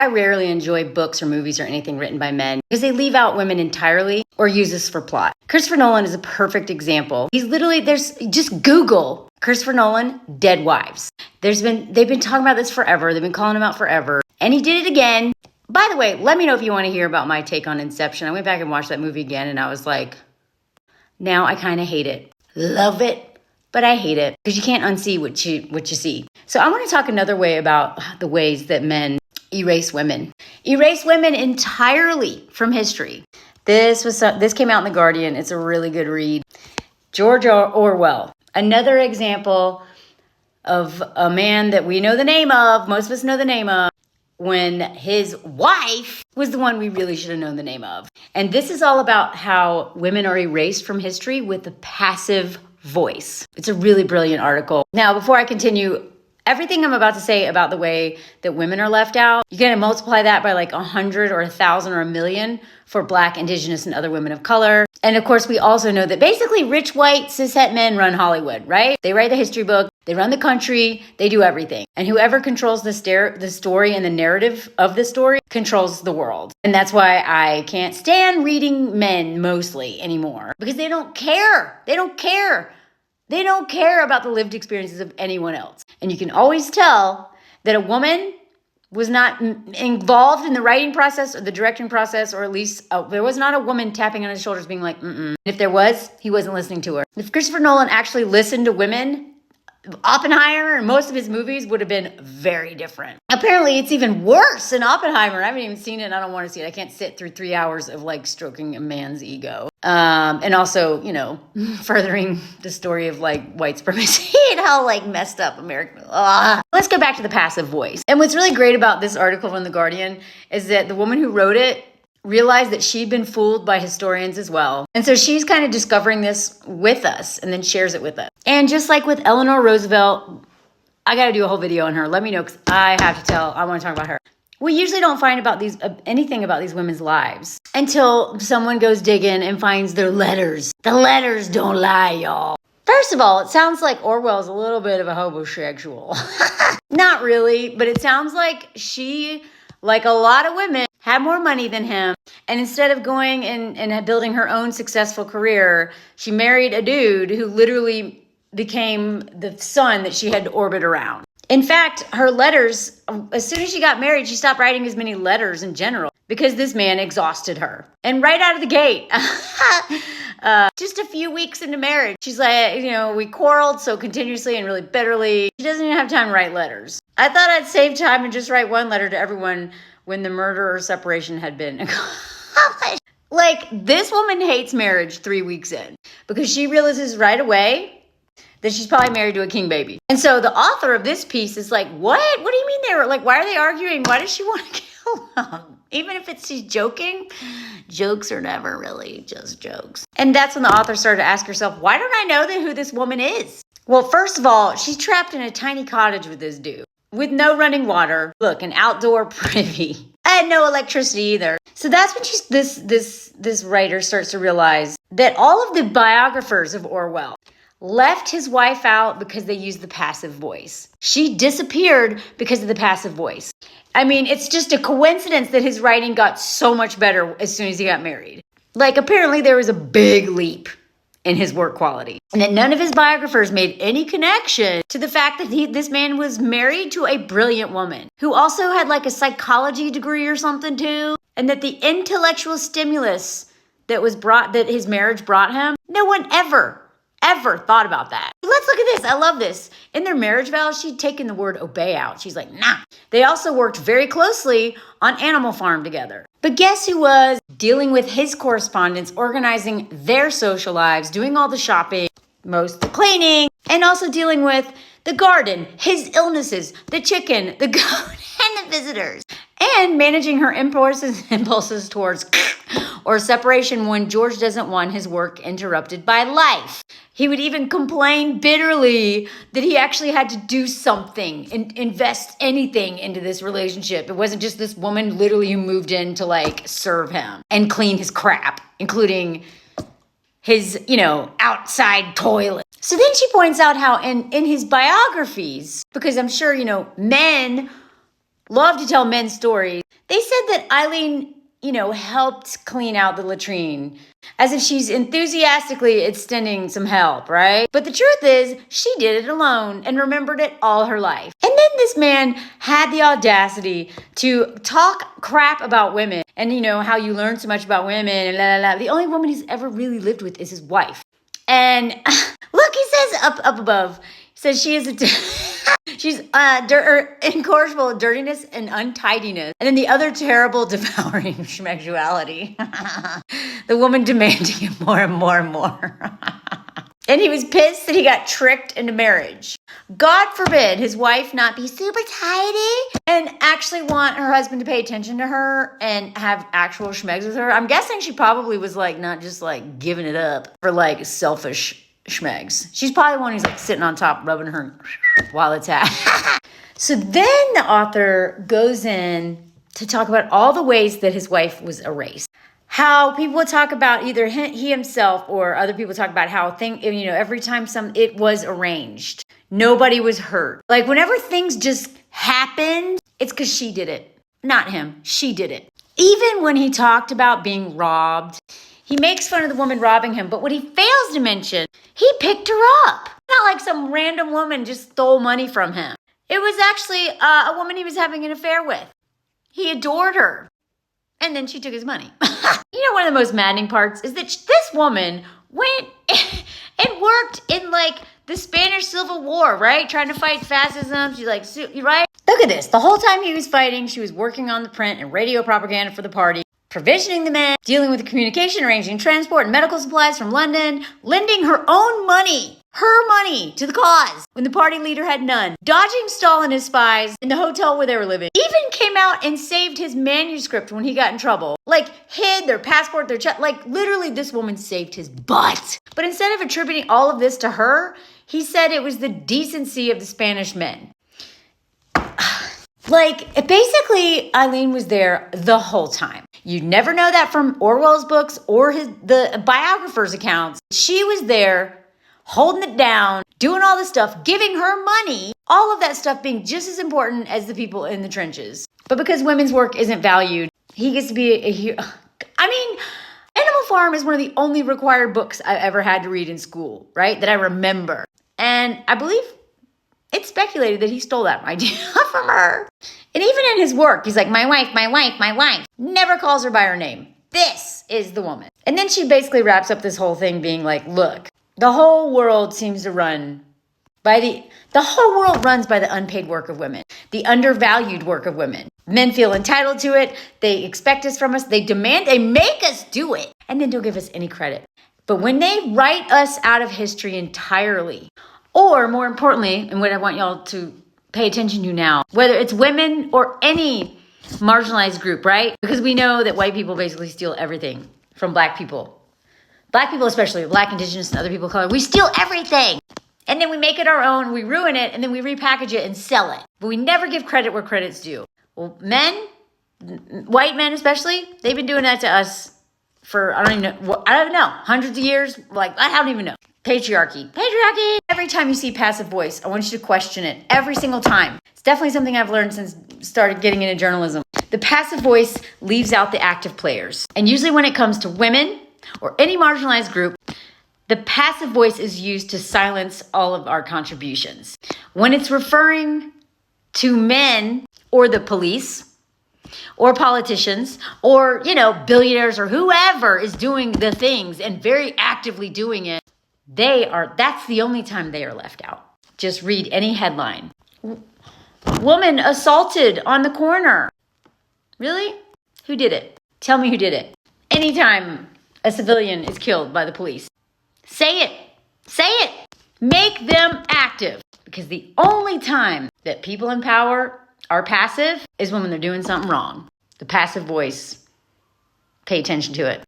I rarely enjoy books or movies or anything written by men because they leave out women entirely or use this for plot. Christopher Nolan is a perfect example. Just Google Christopher Nolan, dead wives. They've been talking about this forever. They've been calling him out forever. And he did it again. By the way, let me know if you want to hear about my take on Inception. I went back and watched that movie again and I was like, now I kind of hate it. Love it, but I hate it because you can't unsee what you see. So I want to talk another way about the ways that men erase women. Erase women entirely from history. This came out in The Guardian. It's a really good read. George Orwell, another example of a man that we know the name of, most of us know the name of, when his wife was the one we really should have known the name of. And this is all about how women are erased from history with a passive voice. It's a really brilliant article. Now, before I continue, everything I'm about to say about the way that women are left out, you're going to multiply that by like 100 or 1,000 or 1,000,000 for Black, Indigenous, and other women of color. And of course, we also know that basically rich, white, cishet men run Hollywood, right? They write the history book, they run the country, they do everything. And whoever controls the story and the narrative of the story controls the world. And that's why I can't stand reading men mostly anymore, because they don't care. They don't care. They don't care about the lived experiences of anyone else. And you can always tell that a woman was not involved in the writing process or the directing process, or at least there was not a woman tapping on his shoulders being like, mm-mm. If there was, he wasn't listening to her. If Christopher Nolan actually listened to women, Oppenheimer and most of his movies would have been very different. Apparently, it's even worse in Oppenheimer. I haven't even seen it and I don't want to see it. I can't sit through 3 hours of like stroking a man's ego. And also, furthering the story of like white supremacy and how like messed up American. Let's go back to the passive voice. And what's really great about this article from The Guardian is that the woman who wrote it realized that she'd been fooled by historians as well. And so she's kind of discovering this with us and then shares it with us. And just like with Eleanor Roosevelt, I got to do a whole video on her. Let me know, because I want to talk about her. We usually don't find anything about these women's lives until someone goes digging and finds their letters. The letters don't lie, y'all. First of all, it sounds like Orwell's a little bit of a homosexual. Not really, but it sounds like she, like a lot of women, had more money than him. And instead of going and building her own successful career, she married a dude who literally became the sun that she had to orbit around. In fact, her letters, as soon as she got married, she stopped writing as many letters in general because this man exhausted her. And right out of the gate, just a few weeks into marriage, she's like, we quarreled so continuously and really bitterly. She doesn't even have time to write letters. I thought I'd save time and just write one letter to everyone when the murder or separation had been accomplished. Like, this woman hates marriage 3 weeks in because she realizes right away that she's probably married to a king baby. And so the author of this piece is like, what? What do you mean they were like, why are they arguing? Why does she want to kill him? Even if she's joking, jokes are never really just jokes. And that's when the author started to ask herself, why don't I know who this woman is? Well, first of all, she's trapped in a tiny cottage with this dude, with no running water, look, an outdoor privy, and no electricity either. So that's when this writer starts to realize that all of the biographers of Orwell left his wife out because they used the passive voice. She disappeared because of the passive voice. I mean, it's just a coincidence that his writing got so much better as soon as he got married. Like, apparently there was a big leap in his work quality. And that none of his biographers made any connection to the fact that this man was married to a brilliant woman who also had like a psychology degree or something too. And that the intellectual stimulus that his marriage brought him, no one ever thought about that. Let's look at this. I love this. In their marriage vows, she'd taken the word obey out. She's like, nah. They also worked very closely on Animal Farm together. But guess who was dealing with his correspondence, organizing their social lives, doing all the shopping, most of the cleaning, and also dealing with the garden, his illnesses, the chicken, the goat, and the visitors, and managing her impulses towards or separation when George doesn't want his work interrupted by life. He would even complain bitterly that he actually had to do something and invest anything into this relationship. It wasn't just this woman literally who moved in to like serve him and clean his crap, including his, outside toilet. So then she points out how in his biographies, because I'm sure, men love to tell men's stories, They said that Eileen, helped clean out the latrine as if she's enthusiastically extending some help, right? But the truth is, she did it alone and remembered it all her life. And then this man had the audacity to talk crap about women and, how you learn so much about women and la la la. The only woman he's ever really lived with is his wife. And look, he says up above, he says she is she's incorrigible dirtiness and untidiness. And then the other terrible devouring schmexuality. The woman demanding him more and more and more. And he was pissed that he got tricked into marriage. God forbid his wife not be super tidy and actually want her husband to pay attention to her and have actual schmegs with her. I'm guessing she probably was not just giving it up for selfish schmegs. She's probably the one who's sitting on top rubbing her while it's at. So then the author goes in to talk about all the ways that his wife was erased. How people would talk about either he himself or other people talk about how every time it was arranged. Nobody was hurt. Whenever things just happened, it's because she did it. Not him. She did it. Even when he talked about being robbed, he makes fun of the woman robbing him. But what he fails to mention, he picked her up. Not like some random woman just stole money from him. It was actually a woman he was having an affair with. He adored her. And then she took his money. One of the most maddening parts is that this woman went and worked in the Spanish Civil War, right? Trying to fight fascism. She's right? Look at this. The whole time he was fighting, she was working on the print and radio propaganda for the party, provisioning the men, dealing with the communication, arranging transport and medical supplies from London, lending her own money to the cause when the party leader had none, dodging Stalin and his spies in the hotel where they were living, even came out and saved his manuscript when he got in trouble, hid their passport, their check, literally this woman saved his butt. But instead of attributing all of this to her, he said it was the decency of the Spanish men. Basically, Eileen was there the whole time. You'd never know that from Orwell's books or the biographer's accounts. She was there holding it down, doing all this stuff, giving her money, all of that stuff being just as important as the people in the trenches. But because women's work isn't valued, he gets to be a hero. Animal Farm is one of the only required books I ever had to read in school, right? That I remember. And I believe it's speculated that he stole that idea from her. And even in his work, he's my wife, my wife, my wife. Never calls her by her name. This is the woman. And then she basically wraps up this whole thing being look, the whole world seems to run by the whole world runs by the unpaid work of women, the undervalued work of women. Men feel entitled to it. They expect it from us. They demand, they make us do it, and then don't give us any credit. But when they write us out of history entirely, or more importantly, and what I want y'all to pay attention to now, whether it's women or any marginalized group, right? Because we know that white people basically steal everything from black people. Black people especially, black, indigenous, and other people of color, we steal everything. And then we make it our own, we ruin it, and then we repackage it and sell it. But we never give credit where credit's due. Well, men, white men especially, they've been doing that to us for, I don't know, hundreds of years. I don't even know. Patriarchy. Every time you see passive voice, I want you to question it every single time. It's definitely something I've learned since started getting into journalism. The passive voice leaves out the active players. And usually when it comes to women or any marginalized group, the passive voice is used to silence all of our contributions. When it's referring to men or the police or politicians or, billionaires or whoever is doing the things and very actively doing it, that's the only time they are left out. Just read any headline. Woman assaulted on the corner. Really? Who did it? Tell me who did it. Anytime a civilian is killed by the police, say it. Say it. Make them active. Because the only time that people in power are passive is when they're doing something wrong. The passive voice, pay attention to it.